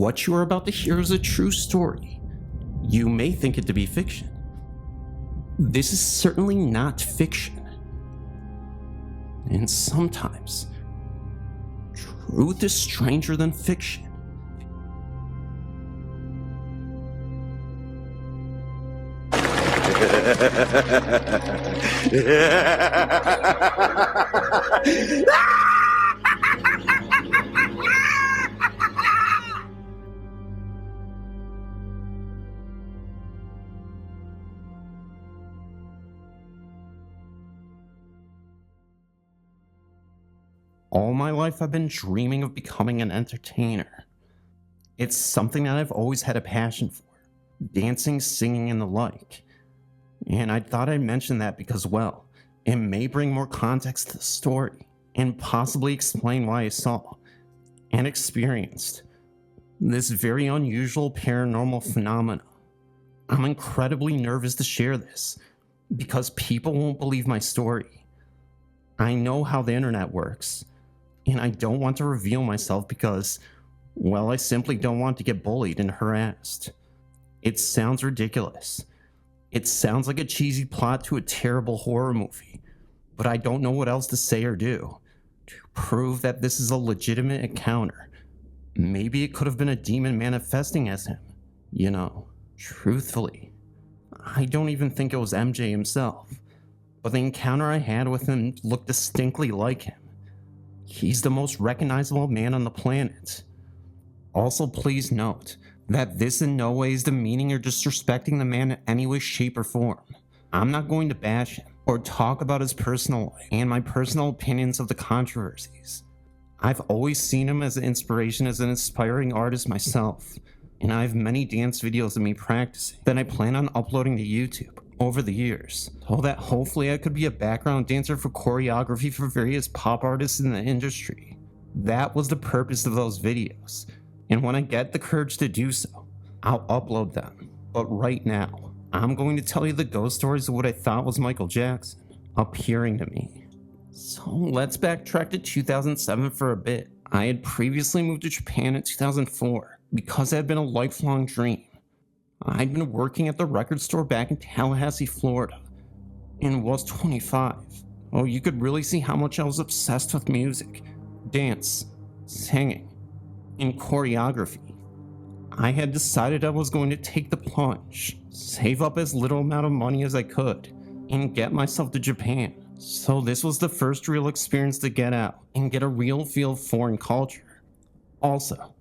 What you are about to hear is a true story. You may think it to be fiction. This is certainly not fiction. And sometimes, truth is stranger than fiction. All my life I've been dreaming of becoming an entertainer. It's something that I've always had a passion for. Dancing, singing, and the like. And I thought I'd mention that because, well, it may bring more context to the story and possibly explain why I saw and experienced this very unusual paranormal phenomena. I'm incredibly nervous to share this because people won't believe my story. I know how the internet works, and I don't want to reveal myself because, well, I simply don't want to get bullied and harassed. It sounds ridiculous. It sounds like a cheesy plot to a terrible horror movie, but I don't know what else to say or do to prove that this is a legitimate encounter. Maybe it could have been a demon manifesting as him, you know. Truthfully, I don't even think it was MJ himself, but the encounter I had with him looked distinctly like him. He's the most recognizable man on the planet. Also, please note that this in no way is demeaning or disrespecting the man in any way, shape, or form. I'm not going to bash him or talk about his personal life and my personal opinions of the controversies. I've always seen him as an inspiration as an inspiring artist myself, and I have many dance videos of me practicing that I plan on uploading to YouTube over the years, so that hopefully I could be a background dancer for choreography for various pop artists in the industry. That was the purpose of those videos. And when I get the courage to do so, I'll upload them. But right now, I'm going to tell you the ghost stories of what I thought was Michael Jackson appearing to me. So let's backtrack to 2007 for a bit. I had previously moved to Japan in 2004 because it had been a lifelong dream. I'd been working at the record store back in Tallahassee, Florida, and was 25. Oh, you could really see how much I was obsessed with music, dance, singing, in choreography. I had decided I was going to take the plunge, save up as little amount of money as I could, and get myself to Japan. So this was the first real experience to get out and get a real feel of foreign culture. Also,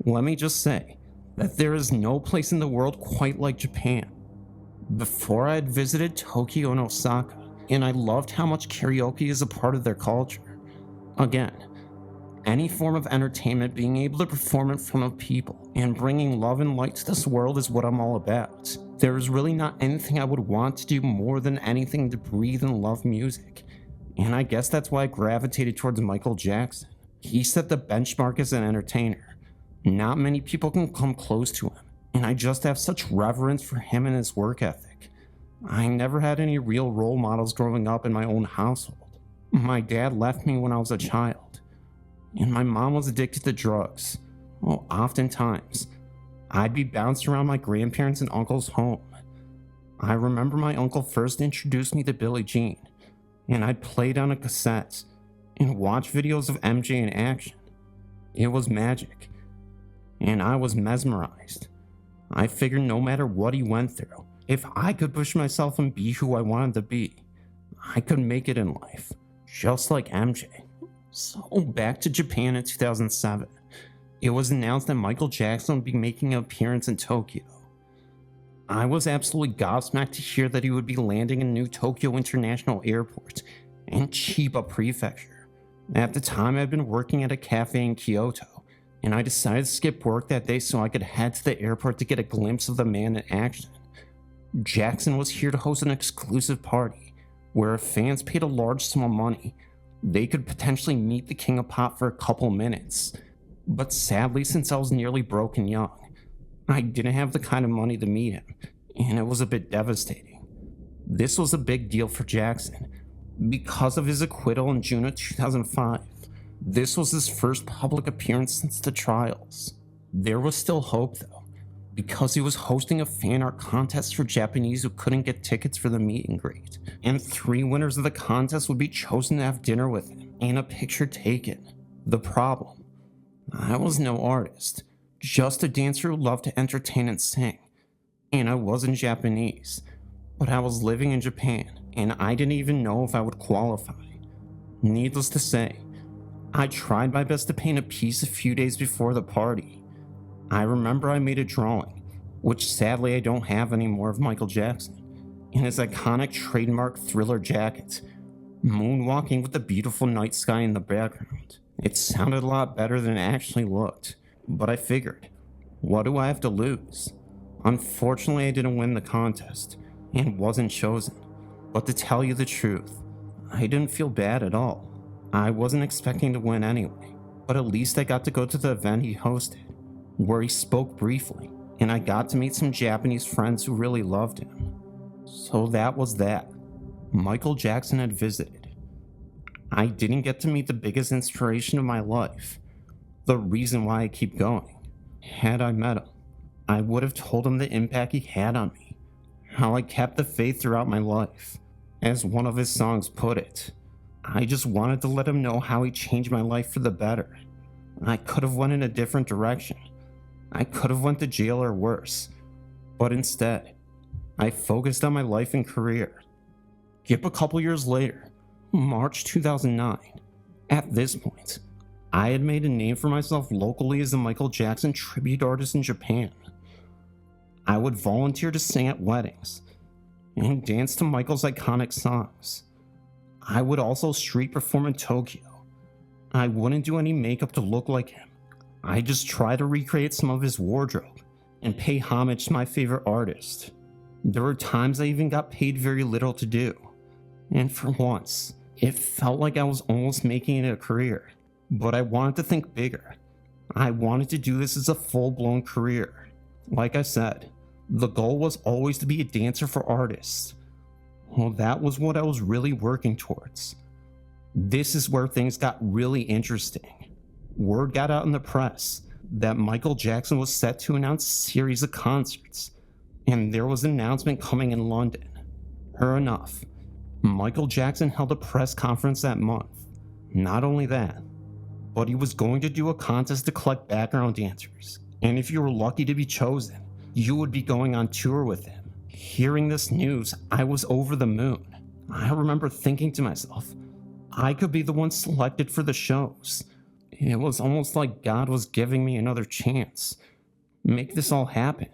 let me just say that there is no place in the world quite like Japan. Before I had visited Tokyo and Osaka, and I loved how much karaoke is a part of their culture. Again, any form of entertainment, being able to perform in front of people and bringing love and light to this world is what I'm all about. There is really not anything I would want to do more than anything to breathe and love music. And I guess that's why I gravitated towards Michael Jackson. He set the benchmark as an entertainer. Not many people can come close to him, and I just have such reverence for him and his work ethic. I never had any real role models growing up in my own household. My dad left me when I was a child, and my mom was addicted to drugs. Well, oftentimes, I'd be bounced around my grandparents' and uncle's home. I remember my uncle first introduced me to Billie Jean, and I'd play down a cassette and watch videos of MJ in action. It was magic, and I was mesmerized. I figured no matter what he went through, if I could push myself and be who I wanted to be, I could make it in life, just like MJ. So back to Japan in 2007. It was announced that Michael Jackson would be making an appearance in Tokyo. I was absolutely gobsmacked to hear that he would be landing in new Tokyo International Airport in Chiba Prefecture. At the time, I'd been working at a cafe in Kyoto, and I decided to skip work that day so I could head to the airport to get a glimpse of the man in action. Jackson was here to host an exclusive party, where if fans paid a large sum of money, they could potentially meet the King of Pop for a couple minutes. But sadly, since I was nearly broke and young, I didn't have the kind of money to meet him, and it was a bit devastating. This was a big deal for Jackson, because of his acquittal in June of 2005. This was his first public appearance since the trials. There was still hope though, because he was hosting a fan art contest for Japanese who couldn't get tickets for the meet and greet, and 3 winners of the contest would be chosen to have dinner with him and a picture taken. The problem: I was no artist, just a dancer who loved to entertain and sing, and I wasn't Japanese, but I was living in Japan, and I didn't even know if I would qualify. Needless to say, I tried my best to paint a piece a few days before the party. I remember I made a drawing, which sadly I don't have anymore, of Michael Jackson in his iconic trademark Thriller jacket, moonwalking with the beautiful night sky in the background. It sounded a lot better than it actually looked, but I figured, what do I have to lose? Unfortunately, I didn't win the contest and wasn't chosen, but to tell you the truth, I didn't feel bad at all. I wasn't expecting to win anyway, but at least I got to go to the event he hosted, where he spoke briefly, and I got to meet some Japanese friends who really loved him. So that was that. Michael Jackson had visited. I didn't get to meet the biggest inspiration of my life, the reason why I keep going. Had I met him, I would have told him the impact he had on me, how I kept the faith throughout my life. As one of his songs put it, I just wanted to let him know how he changed my life for the better. I could have went in a different direction. I could have went to jail or worse, but instead, I focused on my life and career. Skip a couple years later, March 2009. At this point, I had made a name for myself locally as a Michael Jackson tribute artist in Japan. I would volunteer to sing at weddings and dance to Michael's iconic songs. I would also street perform in Tokyo. I wouldn't do any makeup to look like him. I just try to recreate some of his wardrobe and pay homage to my favorite artist. There were times I even got paid very little to do. And for once, it felt like I was almost making it a career. But I wanted to think bigger. I wanted to do this as a full-blown career. Like I said, the goal was always to be a dancer for artists. Well, that was what I was really working towards. This is where things got really interesting. Word got out in the press that Michael Jackson was set to announce a series of concerts, and there was an announcement coming in London. Sure enough, Michael Jackson held a press conference that month. Not only that, but he was going to do a contest to collect background dancers, and if you were lucky to be chosen, you would be going on tour with him. Hearing this news, I was over the moon. I remember thinking to myself, I could be the one selected for the shows. It was almost like God was giving me another chance. Make this all happen.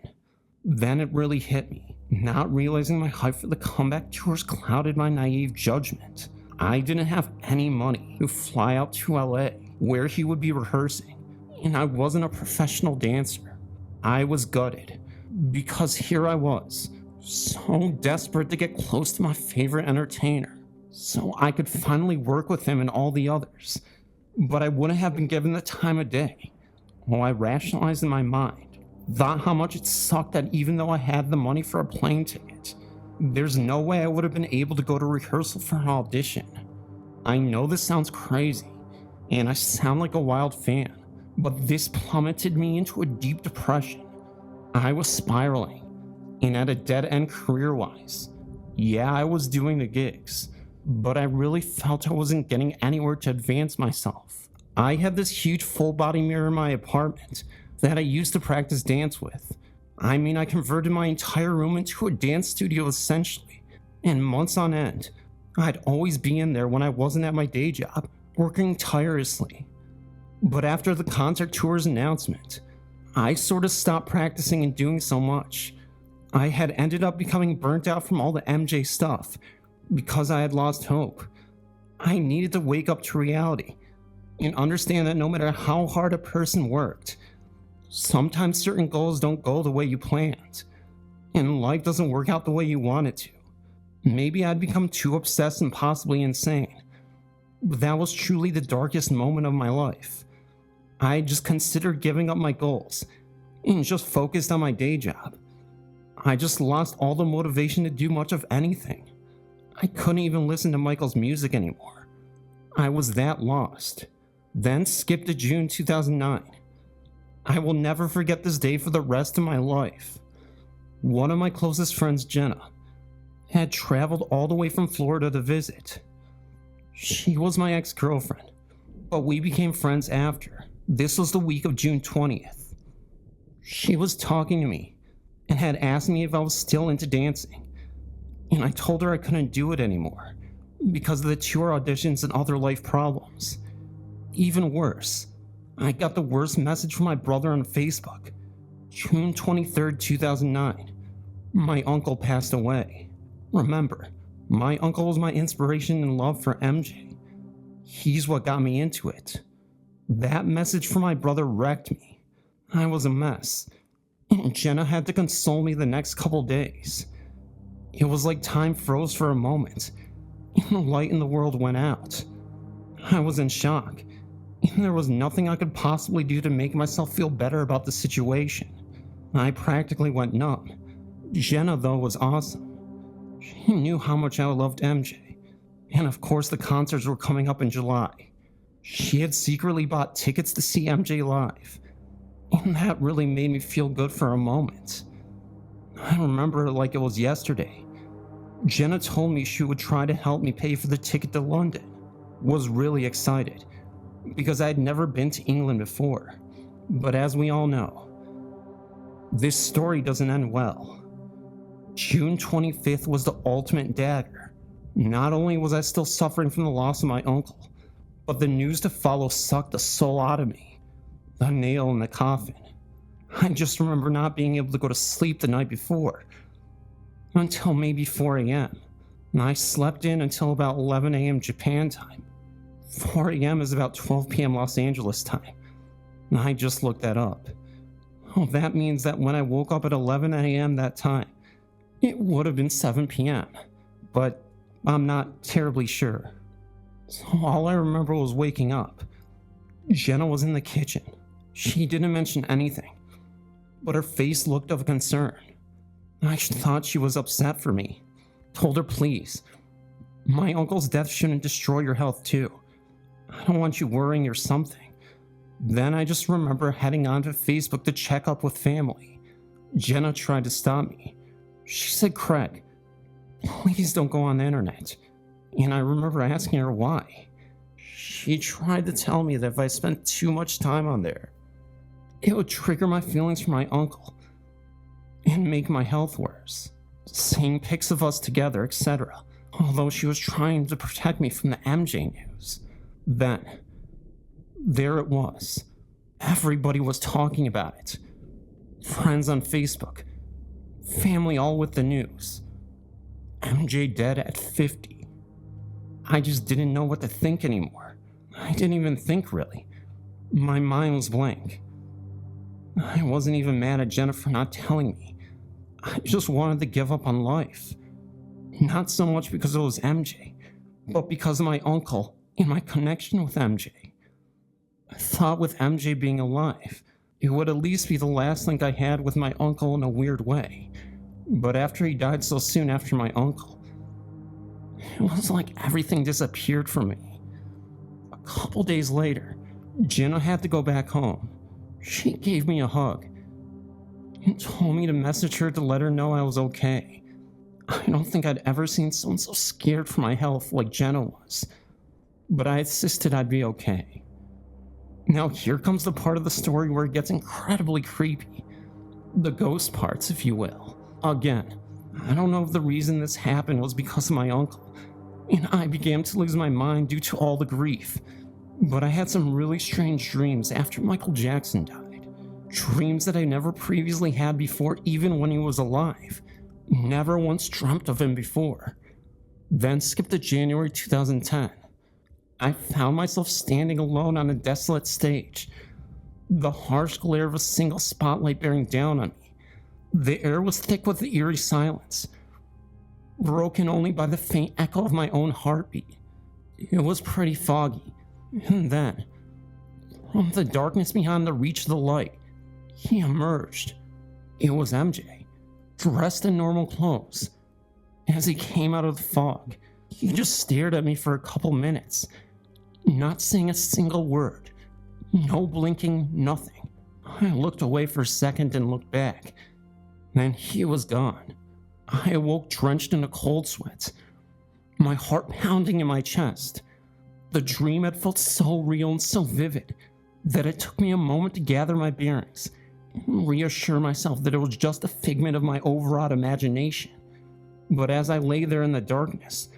Then it really hit me, not realizing my hype for the comeback tours clouded my naive judgment. I didn't have any money to fly out to LA, where he would be rehearsing, and I wasn't a professional dancer. I was gutted, because here I was, so desperate to get close to my favorite entertainer, so I could finally work with him and all the others. But I wouldn't have been given the time of day. Well, I rationalized in my mind, thought how much it sucked that even though I had the money for a plane ticket, there's no way I would have been able to go to rehearsal for an audition. I know this sounds crazy, and I sound like a wild fan, but this plummeted me into a deep depression. I was spiraling, and at a dead end career-wise. Yeah, I was doing the gigs, but I really felt I wasn't getting anywhere to advance myself. I had this huge full-body mirror in my apartment that I used to practice dance with. I mean, I converted my entire room into a dance studio essentially, and months on end, I'd always be in there when I wasn't at my day job, working tirelessly. But after the concert tour's announcement, I sort of stopped practicing and doing so much. I had ended up becoming burnt out from all the MJ stuff because I had lost hope. I needed to wake up to reality and understand that no matter how hard a person worked, sometimes certain goals don't go the way you planned, and life doesn't work out the way you want it to. Maybe I'd become too obsessed and possibly insane, but that was truly the darkest moment of my life. I just considered giving up my goals and just focused on my day job. I just lost all the motivation to do much of anything. I couldn't even listen to Michael's music anymore. I was that lost. Then skip to June 2009. I will never forget this day for the rest of my life. One of my closest friends, Jenna, had traveled all the way from Florida to visit. She was my ex-girlfriend, but we became friends after. This was the week of June 20th. She was talking to me and had asked me if I was still into dancing, and I told her I couldn't do it anymore because of the tour auditions and other life problems. Even worse, I got the worst message from my brother on Facebook. June 23rd, 2009. My uncle passed away. Remember, my uncle was my inspiration and love for MJ. He's what got me into it. That message from my brother wrecked me. I was a mess, and Jenna had to console me the next couple days. It was like time froze for a moment, and the light in the world went out. I was in shock, and there was nothing I could possibly do to make myself feel better about the situation. I practically went numb. Jenna, though, was awesome. She knew how much I loved MJ, and of course the concerts were coming up in July. She had secretly bought tickets to see MJ live, and that really made me feel good for a moment. I remember it like it was yesterday. Jenna told me she would try to help me pay for the ticket to London. Was really excited, because I had never been to England before. But as we all know, this story doesn't end well. June 25th was the ultimate dagger. Not only was I still suffering from the loss of my uncle, but the news to follow sucked the soul out of me. The nail in the coffin. I just remember not being able to go to sleep the night before, until maybe 4 a.m. And I slept in until about 11 a.m. Japan time. 4 a.m. is about 12 p.m. Los Angeles time. And I just looked that up. Oh, that means that when I woke up at 11 a.m. that time, it would have been 7 p.m. But I'm not terribly sure. So all I remember was waking up. Jenna was in the kitchen. She didn't mention anything, but her face looked of concern. I thought she was upset for me. Told her, please, my uncle's death shouldn't destroy your health too. I don't want you worrying or something. Then I just remember heading onto Facebook to check up with family. Jenna tried to stop me. She said, Craig, please don't go on the internet. And I remember asking her why. She tried to tell me that if I spent too much time on there, it would trigger my feelings for my uncle and make my health worse. Seeing pics of us together, etc. Although she was trying to protect me from the MJ news. Then, there it was. Everybody was talking about it. Friends on Facebook. Family all with the news. MJ dead at 50. I just didn't know what to think anymore. I didn't even think really. My mind was blank. I wasn't even mad at Jenna for not telling me. I just wanted to give up on life. Not so much because it was MJ, but because of my uncle and my connection with MJ. I thought with MJ being alive, it would at least be the last link I had with my uncle in a weird way. But after he died so soon after my uncle, it was like everything disappeared from me. A couple days later, Jenna had to go back home. She gave me a hug and told me to message her to let her know I was okay. I don't think I'd ever seen someone so scared for my health like Jenna was, but I insisted I'd be okay. Now here comes the part of the story where it gets incredibly creepy. The ghost parts, if you will. Again, I don't know if the reason this happened was because of my uncle, and I began to lose my mind due to all the grief. But I had some really strange dreams after Michael Jackson died. Dreams that I never previously had before, even when he was alive. Never once dreamt of him before. Then skip to January 2010. I found myself standing alone on a desolate stage. The harsh glare of a single spotlight bearing down on me. The air was thick with the eerie silence, broken only by the faint echo of my own heartbeat. It was pretty foggy. And then, from the darkness beyond the reach of the light, he emerged. It was MJ, dressed in normal clothes. As he came out of the fog, he just stared at me for a couple minutes, not saying a single word, no blinking, nothing. I looked away for a second and looked back. Then he was gone. I awoke drenched in a cold sweat, my heart pounding in my chest. The dream had felt so real and so vivid that it took me a moment to gather my bearings and reassure myself that it was just a figment of my overwrought imagination. But as I lay there in the darkness,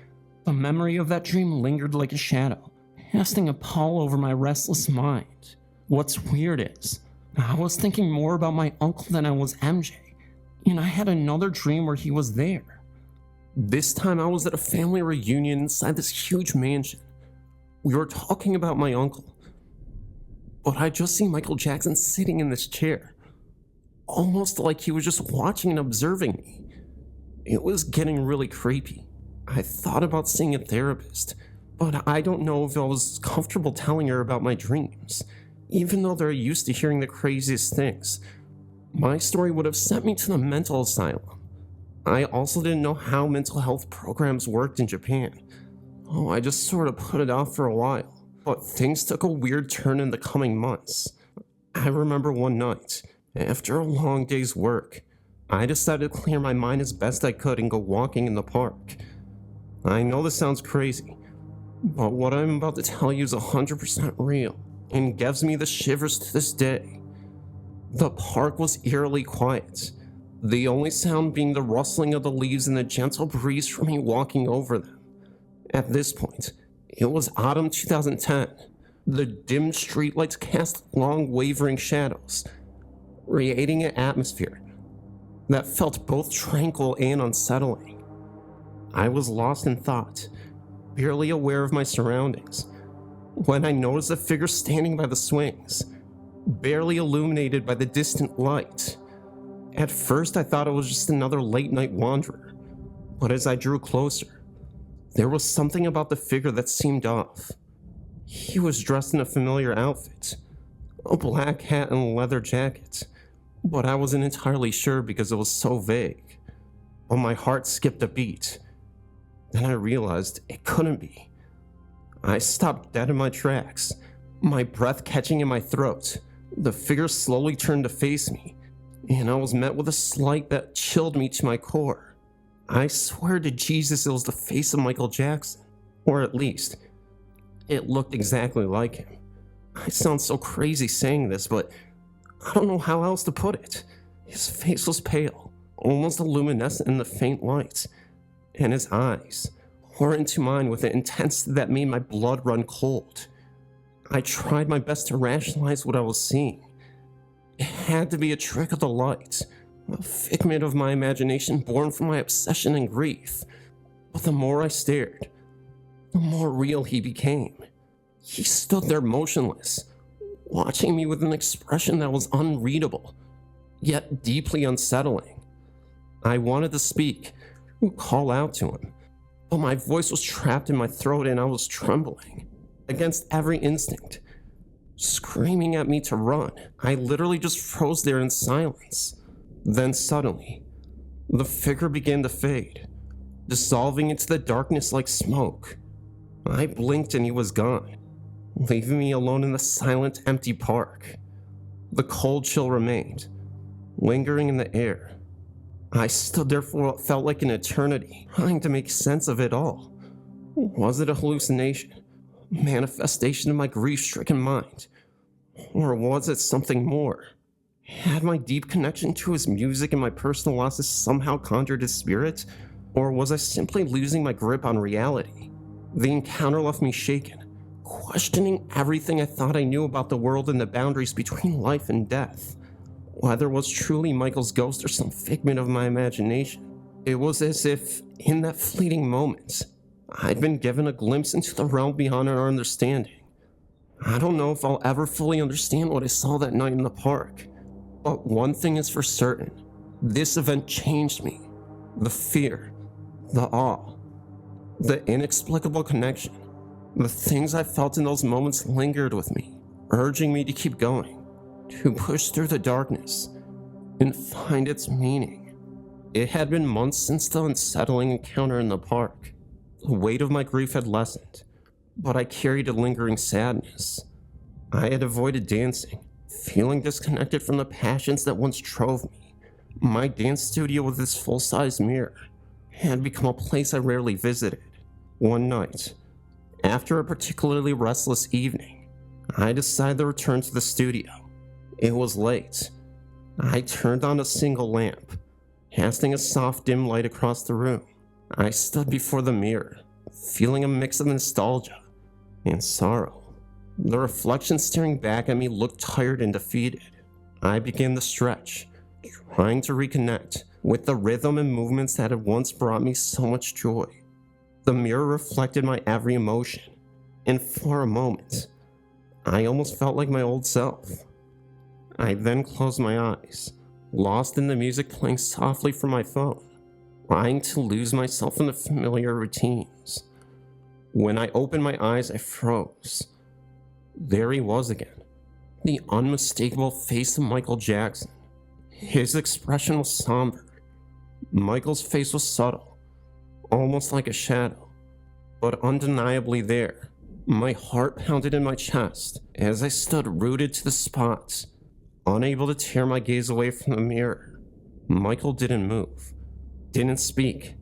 the memory of that dream lingered like a shadow, casting a pall over my restless mind. What's weird is, I was thinking more about my uncle than I was MJ, and I had another dream where he was there. This time I was at a family reunion inside this huge mansion. We were talking about my uncle, but I just see Michael Jackson sitting in this chair, almost like he was just watching and observing me. It was getting really creepy. I thought about seeing a therapist, but I don't know if I was comfortable telling her about my dreams, even though they're used to hearing the craziest things. My story would have sent me to the mental asylum. I also didn't know how mental health programs worked in Japan. I just sort of put it off for a while. But things took a weird turn in the coming months. I remember one night, after a long day's work, I decided to clear my mind as best I could and go walking in the park. I know this sounds crazy, but what I'm about to tell you is 100% real and gives me the shivers to this day. The park was eerily quiet, the only sound being the rustling of the leaves and the gentle breeze from me walking over them. At this point, it was autumn 2010. The dim streetlights cast long wavering shadows, creating an atmosphere that felt both tranquil and unsettling. I was lost in thought, barely aware of my surroundings, when I noticed a figure standing by the swings, barely illuminated by the distant light. At first I thought it was just another late-night wanderer, but as I drew closer, there was something about the figure that seemed off. He was dressed in a familiar outfit, a black hat and a leather jacket, but I wasn't entirely sure because it was so vague. But my heart skipped a beat. Then I realized it couldn't be. I stopped dead in my tracks, my breath catching in my throat. The figure slowly turned to face me, and I was met with a sight that chilled me to my core. I swear to Jesus it was the face of Michael Jackson, or at least, it looked exactly like him. I sound so crazy saying this, but I don't know how else to put it. His face was pale, almost luminescent in the faint light, and his eyes tore into mine with an intensity that made my blood run cold. I tried my best to rationalize what I was seeing. It had to be a trick of the light, a figment of my imagination born from my obsession and grief. But the more I stared, the more real he became. He stood there motionless, watching me with an expression that was unreadable, yet deeply unsettling. I wanted to speak, call out to him, but my voice was trapped in my throat and I was trembling against every instinct, screaming at me to run. I literally just froze there in silence. Then suddenly, the figure began to fade, dissolving into the darkness like smoke. I blinked and he was gone, leaving me alone in the silent, empty park. The cold chill remained, lingering in the air. I stood there for what felt like an eternity, trying to make sense of it all. Was it a hallucination, a manifestation of my grief-stricken mind? Or was it something more? Had my deep connection to his music and my personal losses somehow conjured his spirit? Or was I simply losing my grip on reality? The encounter left me shaken, questioning everything I thought I knew about the world and the boundaries between life and death. Whether it was truly Michael's ghost or some figment of my imagination, it was as if, in that fleeting moment, I'd been given a glimpse into the realm beyond our understanding. I don't know if I'll ever fully understand what I saw that night in the park, but one thing is for certain. This event changed me. The fear, the awe, the inexplicable connection. The things I felt in those moments lingered with me, urging me to keep going, to push through the darkness, and find its meaning. It had been months since the unsettling encounter in the park. The weight of my grief had lessened, but I carried a lingering sadness. I had avoided dancing, feeling disconnected from the passions that once drove me. My dance studio with its full-size mirror had become a place I rarely visited. One night, after a particularly restless evening, I decided to return to the studio. It was late. I turned on a single lamp, casting a soft dim light across the room. I stood before the mirror, feeling a mix of nostalgia and sorrow. The reflection staring back at me looked tired and defeated. I began to stretch, trying to reconnect with the rhythm and movements that had once brought me so much joy. The mirror reflected my every emotion, and for a moment, I almost felt like my old self. I then closed my eyes, lost in the music playing softly from my phone, trying to lose myself in the familiar routines. When I opened my eyes, I froze. There he was again, the unmistakable face of Michael Jackson. His expression was somber. Michael's face was subtle, almost like a shadow, but undeniably there. My heart pounded in my chest as I stood rooted to the spot, unable to tear my gaze away from the mirror. Michael didn't move, didn't speak,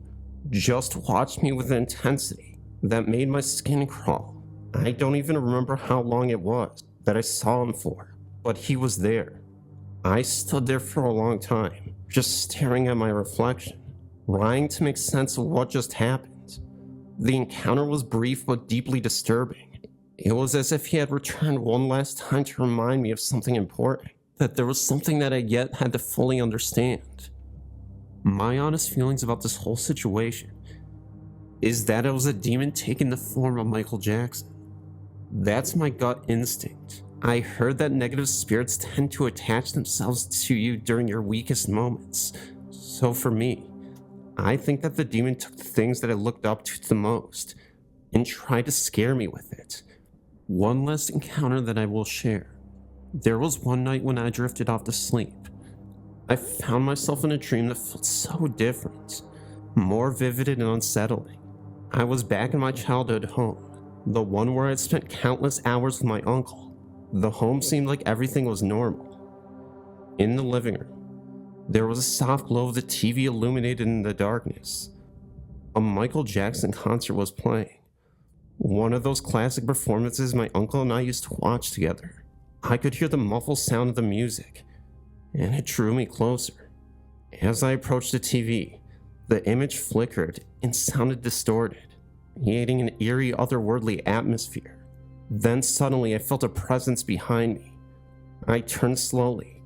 just watched me with an intensity that made my skin crawl. I don't even remember how long it was that I saw him for, but he was there. I stood there for a long time, just staring at my reflection, trying to make sense of what just happened. The encounter was brief but deeply disturbing. It was as if he had returned one last time to remind me of something important, that there was something that I yet had to fully understand. My honest feelings about this whole situation is that it was a demon taking the form of Michael Jackson. That's my gut instinct. I heard that negative spirits tend to attach themselves to you during your weakest moments. So for me, I think that the demon took the things that I looked up to the most and tried to scare me with it. One last encounter that I will share. There was one night when I drifted off to sleep. I found myself in a dream that felt so different, more vivid and unsettling. I was back in my childhood home, the one where I'd spent countless hours with my uncle. The home seemed like everything was normal. In the living room, there was a soft glow of the TV illuminated in the darkness. A Michael Jackson concert was playing. One of those classic performances my uncle and I used to watch together. I could hear the muffled sound of the music, and it drew me closer. As I approached the TV, the image flickered and sounded distorted, creating an eerie, otherworldly atmosphere. Then suddenly I felt a presence behind me. I turned slowly,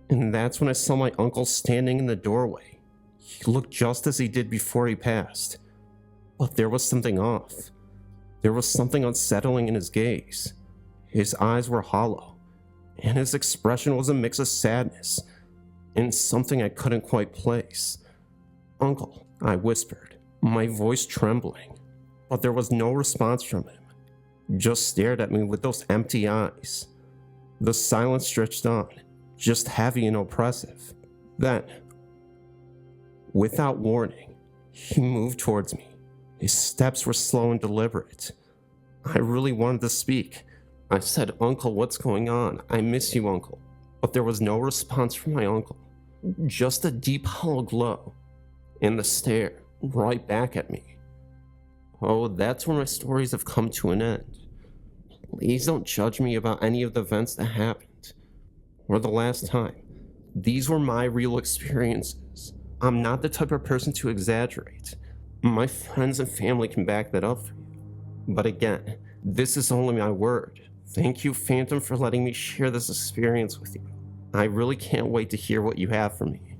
and that's when I saw my uncle standing in the doorway. He looked just as he did before he passed, but there was something off. There was something unsettling in his gaze. His eyes were hollow, and his expression was a mix of sadness and something I couldn't quite place. "Uncle," I whispered, my voice trembling, but there was no response from him. Just stared at me with those empty eyes. The silence stretched on, just heavy and oppressive. Then, without warning, he moved towards me. His steps were slow and deliberate. I really wanted to speak. I said, "Uncle, what's going on? I miss you, Uncle." But there was no response from my uncle. Just a deep hollow glow, and the stare right back at me. Oh, that's where my stories have come to an end. Please don't judge me about any of the events that happened, or the last time. These were my real experiences. I'm not the type of person to exaggerate. My friends and family can back that up for you. But again, this is only my word. Thank you, Phantom, for letting me share this experience with you. I really can't wait to hear what you have for me.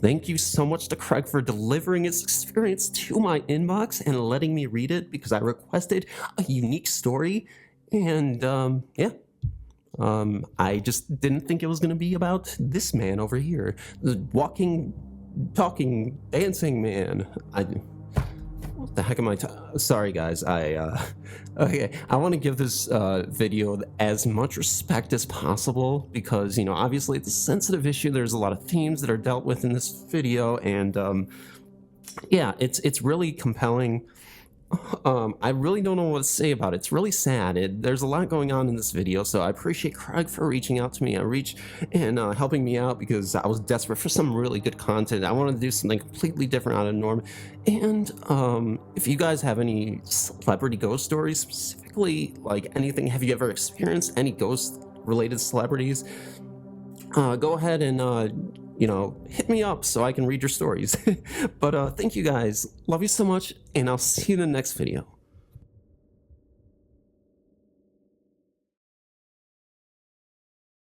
Thank you so much to Craig for delivering his experience to my inbox and letting me read it because I requested a unique story. And I just didn't think it was going to be about this man over here, the walking, talking, dancing man. What the heck am I sorry guys, okay, I want to give this video as much respect as possible because, you know, obviously it's a sensitive issue. There's a lot of themes that are dealt with in this video, and yeah, it's really compelling. I really don't know what to say about it. It's really sad. There's a lot going on in this video, so I appreciate Craig for reaching out to me. And helping me out because I was desperate for some really good content. I wanted to do something completely different out of the norm. And if you guys have any celebrity ghost stories, specifically like anything, have you ever experienced any ghost-related celebrities? Go ahead and hit me up so I can read your stories. But thank you guys. Love you so much, and I'll see you in the next video.